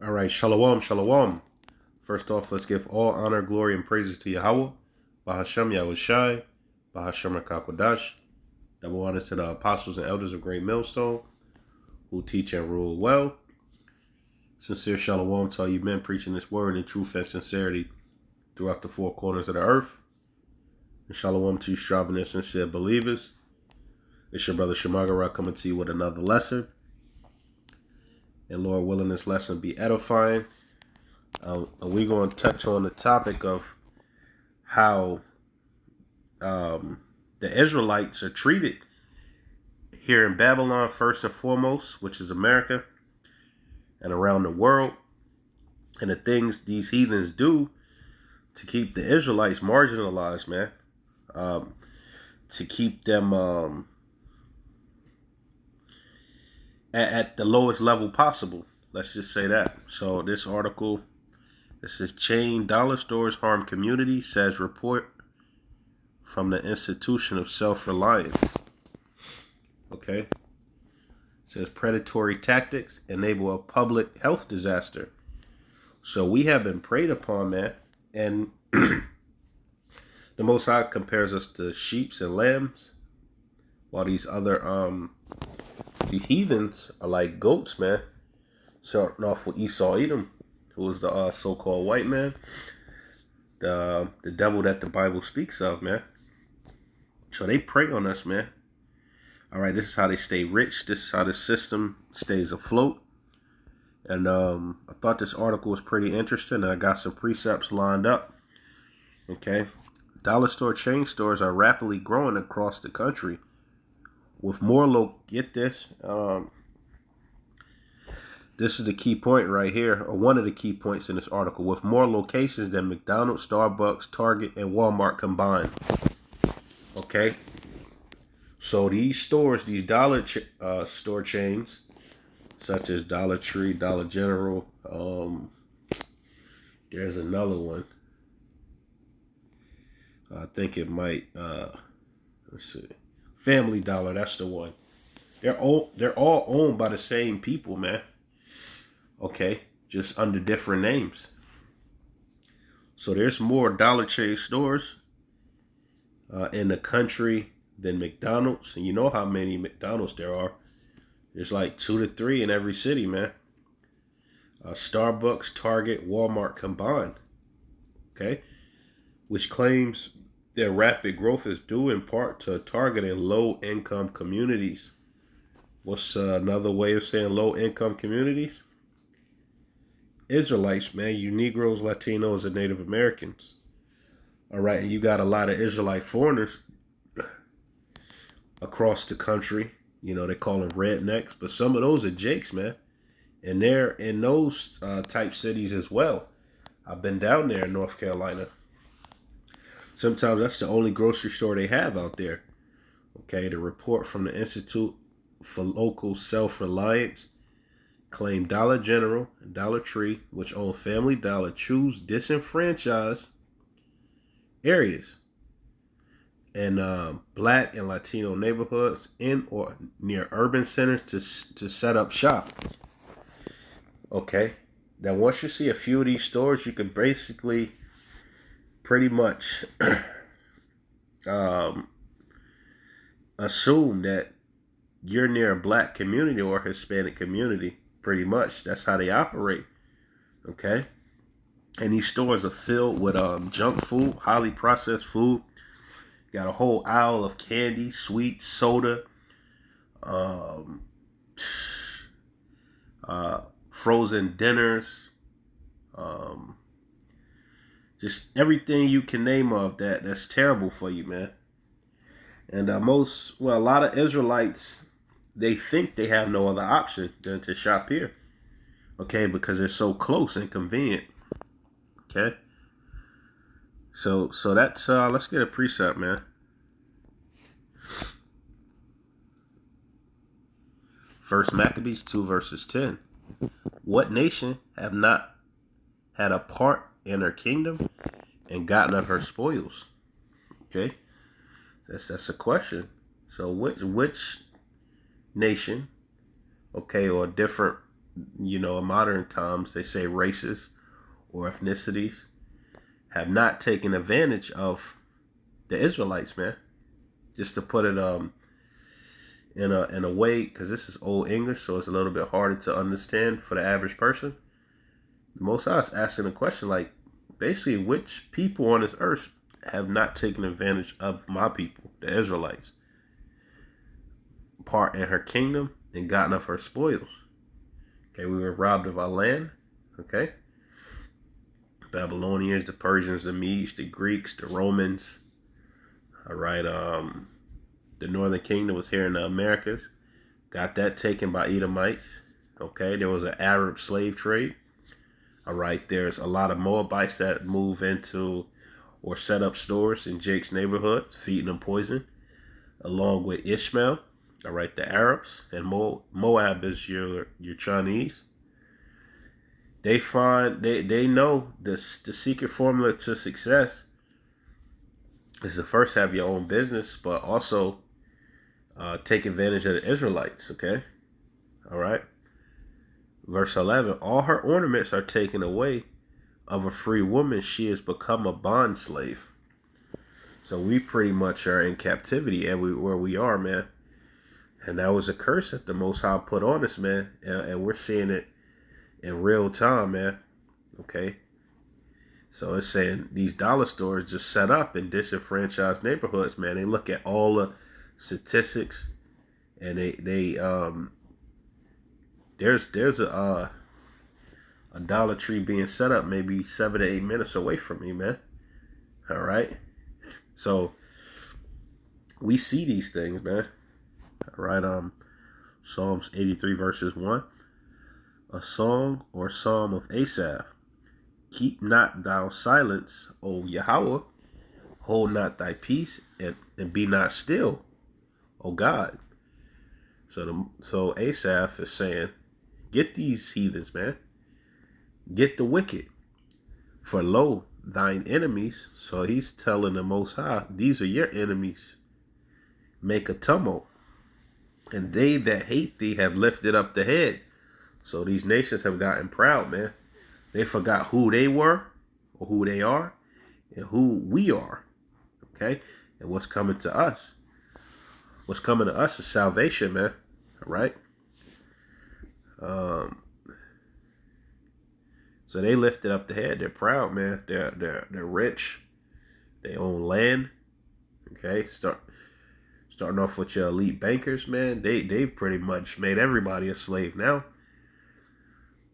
All right, shalom, shalom. First off, let's give all honor, glory, and praises to Yahweh, Bahashem Yahushai, Bahashem Rakakwadash. Double honor to the apostles and elders of Great Millstone, who teach and rule well. Sincere shalom to all you men preaching this word in truth and sincerity throughout the four corners of the earth. And shalom to you striving and sincere believers. It's your brother Shemagara coming to you with another lesson. And Lord willing, this lesson be edifying. And we're going to touch on the topic of how the Israelites are treated here in Babylon, first and foremost, which is America, and around the world, and the things these heathens do to keep the Israelites marginalized, man. To keep them at the lowest level possible. Let's just say that. So this article, this is Chain Dollar Stores Harm Community, says report from the Institution of Self-Reliance. Okay. It says predatory tactics enable a public health disaster. So we have been preyed upon, man. And the Most High compares us to sheep and lambs, while these other these heathens are like goats, man. Starting off with Esau Edom, who was the so-called white man, the devil that the Bible speaks of, man. So they prey on us, man. All right, this is how they stay rich. This is how the system stays afloat. And I thought this article was pretty interesting. I got some precepts lined up. Okay. Dollar store chain stores are rapidly growing across the country with more get this. This is the key point right here, or one of the key points in this article, with more locations than McDonald's, Starbucks, Target, and Walmart combined. Okay. So these stores, these dollar store chains, such as Dollar Tree, Dollar General, there's another one. I think it might, let's see, Family Dollar, that's the one. They're all owned by the same people, man. Okay, just under different names. So there's more Dollar Tree stores in the country than McDonald's. And you know how many McDonald's there are. There's like 2 to 3 in every city, man. Starbucks, Target, Walmart combined. Okay, which claims their rapid growth is due in part to targeting low-income communities. What's another way of saying low-income communities? Israelites, man. You Negroes, Latinos, and Native Americans. All right, and you got a lot of Israelite foreigners across the country. You know, they call them rednecks, but some of those are Jakes, man. And they're in those type cities as well. I've been down there in North Carolina. Sometimes that's the only grocery store they have out there. Okay, the report from the Institute for Local Self-Reliance claimed Dollar General and Dollar Tree, which own Family Dollar, choose disenfranchised areas and Black and Latino neighborhoods in or near urban centers to set up shop. Okay, now once you see a few of these stores, you can basically pretty much assume that you're near a Black community or Hispanic community. Pretty much, that's how they operate. Okay, and these stores are filled with junk food, highly processed food. Got a whole aisle of candy, sweets, soda, frozen dinners, just everything you can name of that's terrible for you, man. And a lot of Israelites, they think they have no other option than to shop here. Okay, because they're so close and convenient. Okay. So that's let's get a precept, man. First Maccabees 2 verses 10. What nation have not had a part in her kingdom and gotten of her spoils? Okay. That's a question. So which nation, okay, or different in modern times, they say races or ethnicities have not taken advantage of the Israelites, man. Just to put it in a way, because this is old English, so it's a little bit harder to understand for the average person. The Most High is asking a question like, basically, which people on this earth have not taken advantage of my people, the Israelites, part in her kingdom and gotten of her spoils? Okay, we were robbed of our land. Okay, Babylonians, the Persians, the Medes, the Greeks, the Romans. All right, the Northern Kingdom was here in the Americas. Got that taken by Edomites. Okay, there was an Arab slave trade. All right, there's a lot of Moabites that move into or set up stores in Jake's neighborhood, feeding them poison, along with Ishmael. All right, the Arabs, and Moab is your Chinese. They know the secret formula to success is to first have your own business, but also take advantage of the Israelites. Okay, all right. Verse 11: all her ornaments are taken away. Of a free woman, she has become a bond slave. So we pretty much are in captivity everywhere we are, man. And that was a curse that the Most High put on us, man. And we're seeing it in real time, man. Okay. So it's saying these dollar stores just set up in disenfranchised neighborhoods, man. They look at all the statistics, and there's a Dollar Tree being set up maybe 7 to 8 minutes away from me, man. All right. So we see these things, man. All right. Psalms 83 verses 1. A song or psalm of Asaph. Keep not thou silence, O Yahweh. Hold not thy peace and be not still, O God. So Asaph is saying, get these heathens, man. Get the wicked. For lo, thine enemies. So he's telling the Most High, these are your enemies. Make a tumult. And they that hate thee have lifted up the head. So these nations have gotten proud, man. They forgot who they were, or who they are, and who we are. Okay? And what's coming to us. What's coming to us is salvation, man. All right? So they lifted up the head. They're proud, man. They're rich. They own land. Okay? Starting off with your elite bankers, man. They've pretty much made everybody a slave now.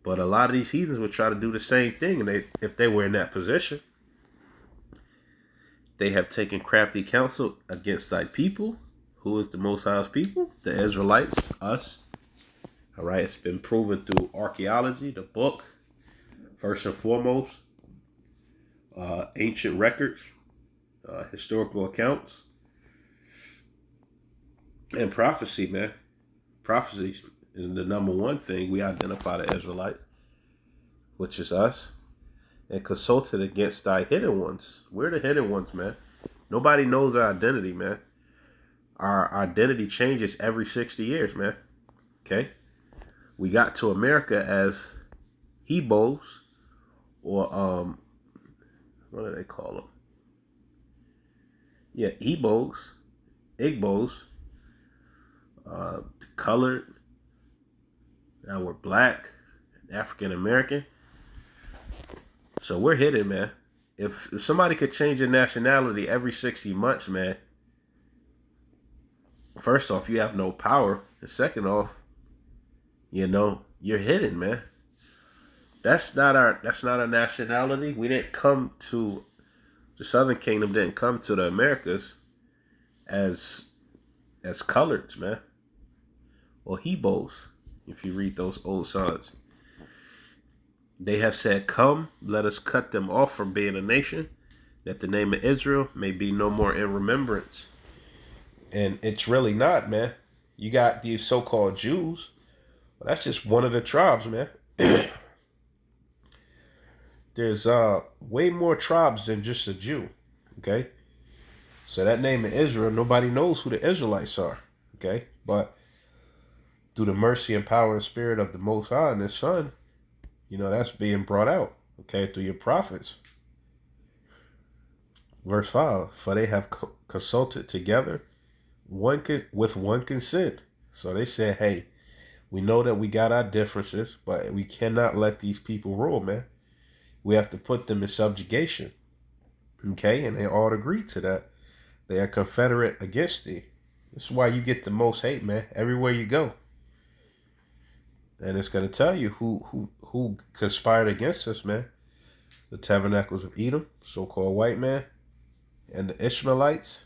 But a lot of these heathens would try to do the same thing, and if they were in that position. They have taken crafty counsel against thy people. Who is the Most High's people? The Israelites, us. All right, it's been proven through archaeology, the book, first and foremost, ancient records, historical accounts, and prophecy, man. Prophecy is the number one thing. We identify the Israelites, which is us, and consulted against thy hidden ones. We're the hidden ones, man. Nobody knows our identity, man. Our identity changes every 60 years, man. Okay? We got to America as Hebos, or what do they call them? Yeah, Hebos, Igbos, colored. Now we're black, African American. So we're hidden, man. If somebody could change your nationality every 60 months, man, first off, you have no power. And second off, you're hidden, man. That's not our nationality. We didn't come to the Southern Kingdom, didn't come to the Americas as coloreds, man. Or Hebos, if you read those old songs. They have said, come, let us cut them off from being a nation, that the name of Israel may be no more in remembrance. And it's really not, man. You got these so-called Jews. Well, that's just one of the tribes, man. There's way more tribes than just a Jew. Okay? So that name of Israel, nobody knows who the Israelites are. Okay? But through the mercy and power and spirit of the Most High and His Son, that's being brought out, okay, through your prophets. Verse 5, for they have consulted together with one consent. So they said, hey, we know that we got our differences, but we cannot let these people rule, man. We have to put them in subjugation. Okay, and they all agreed to that. They are confederate against thee. This is why you get the most hate, man, everywhere you go. And it's going to tell you who conspired against us, man. The tabernacles of Edom, so-called white man, and the Ishmaelites.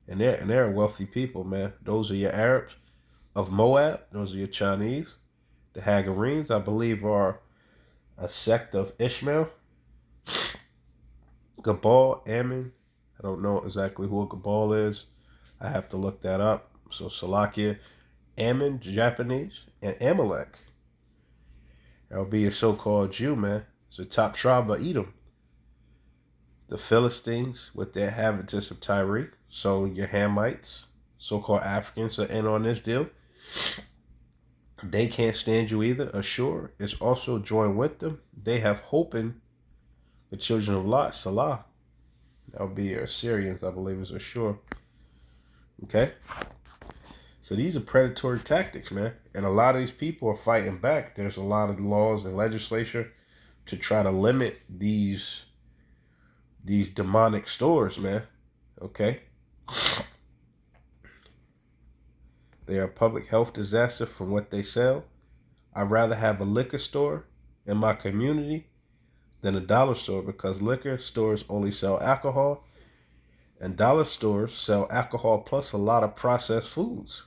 And they're wealthy people, man. Those are your Arabs of Moab. Those are your Chinese. The Hagarenes, I believe, are a sect of Ishmael. Gabal, Ammon. I don't know exactly who a Gabal is. I have to look that up. So Salakia, Ammon, Japanese, and Amalek. That would be a so-called Jew, man. It's the top tribe of Edom. The Philistines with their inhabitants of Tyre. So your Hamites, so-called Africans, are in on this deal. They can't stand you either. Ashur is also joined with them. They have hope in the children of Lot, Salah. That would be your Assyrians, I believe, is Ashur. Okay? So these are predatory tactics, man. And a lot of these people are fighting back. There's a lot of laws and legislature to try to limit these demonic stores, man. Okay? They are a public health disaster from what they sell. I'd rather have a liquor store in my community than a dollar store, because liquor stores only sell alcohol and dollar stores sell alcohol plus a lot of processed foods.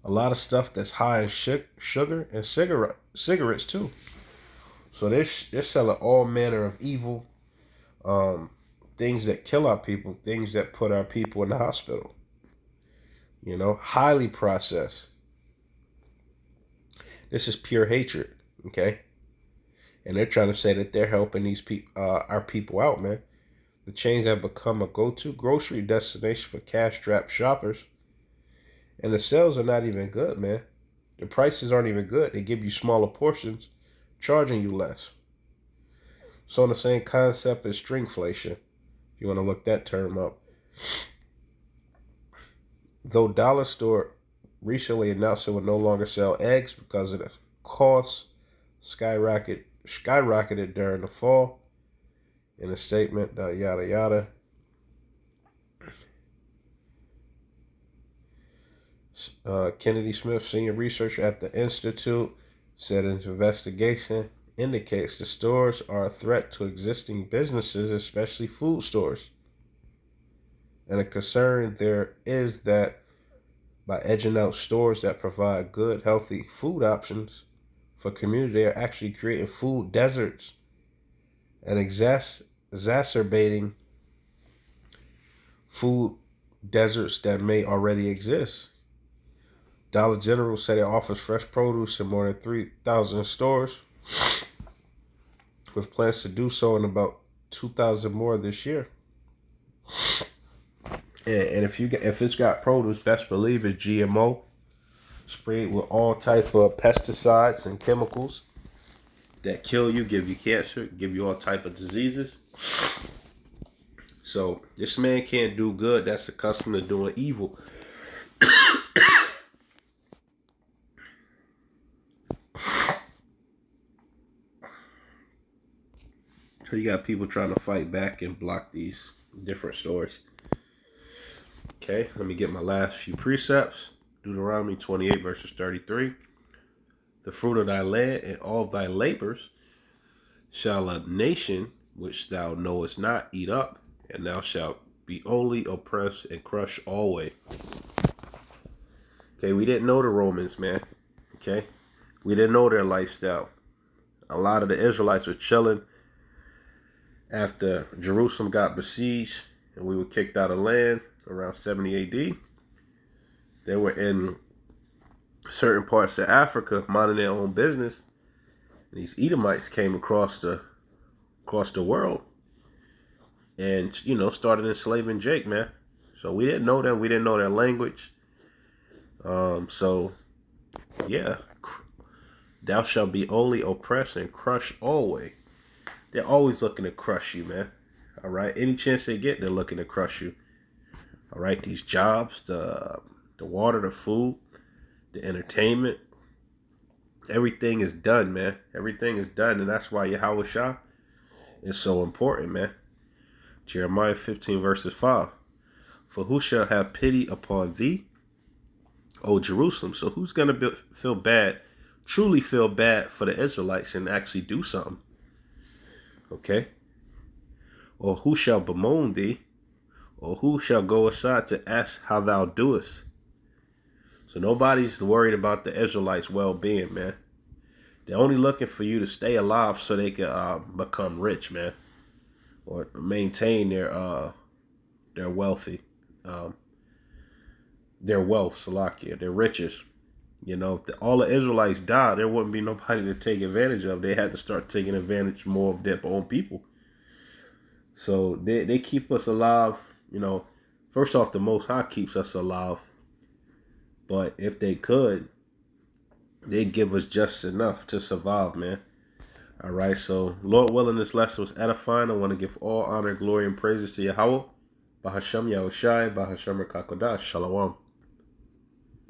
A lot of stuff that's high in sugar and cigarettes too. So they're selling all manner of evil things that kill our people, things that put our people in the hospital. Highly processed. This is pure hatred, okay? And they're trying to say that they're helping these our people out, man. The chains have become a go-to grocery destination for cash-strapped shoppers. And the sales are not even good, man. The prices aren't even good. They give you smaller portions, charging you less. So on the same concept as stringflation, if you want to look that term up. Though Dollar Store recently announced it would no longer sell eggs because of the costs skyrocketed during the fall. In a statement, yada yada. Kennedy Smith, senior researcher at the Institute, said his investigation indicates the stores are a threat to existing businesses, especially food stores. And a concern there is that by edging out stores that provide good, healthy food options for community, they are actually creating food deserts and exacerbating food deserts that may already exist. Dollar General said it offers fresh produce in more than 3,000 stores, with plans to do so in about 2,000 more this year. And if it's got produce, best believe it's GMO, sprayed with all type of pesticides and chemicals that kill you, give you cancer, give you all type of diseases. So this man can't do good. That's accustomed to doing evil. So you got people trying to fight back and block these different stores. Okay, let me get my last few precepts. Deuteronomy 28 verses 33. The fruit of thy land and all thy labors shall a nation which thou knowest not eat up, and thou shalt be only oppressed and crushed always. Okay, we didn't know the Romans, man. Okay, we didn't know their lifestyle. A lot of the Israelites were chilling after Jerusalem got besieged and we were kicked out of land around 70 AD. They were in certain parts of Africa minding their own business. And these Edomites came across the world and, started enslaving Jake, man. So we didn't know them. We didn't know their language. So Yeah. Thou shalt be only oppressed and crushed always. They're always looking to crush you, man. All right. Any chance they get, they're looking to crush you. All right. These jobs, the water, the food, the entertainment, everything is done, man. Everything is done, and that's why Yahweh Shah is so important, man. Jeremiah 15 verses 5. For who shall have pity upon thee, O Jerusalem? So who's gonna feel bad, truly feel bad for the Israelites and actually do something? Okay. Or who shall bemoan thee, or who shall go aside to ask how thou doest? So nobody's worried about the Israelites' well-being, man. They're only looking for you to stay alive so they can become rich, man, or maintain their wealthy, um, their wealth, Salakia, their riches. You know, if all the Israelites died, there wouldn't be nobody to take advantage of. They had to start taking advantage more of their own people. So they keep us alive. You know, first off, the Most High keeps us alive. But if they could, they'd give us just enough to survive, man. All right, so Lord willing, this lesson was edifying. I want to give all honor, glory, and praises to Yahweh. Bahashem Yahushai, Bahashem Rakakodash. Shalom.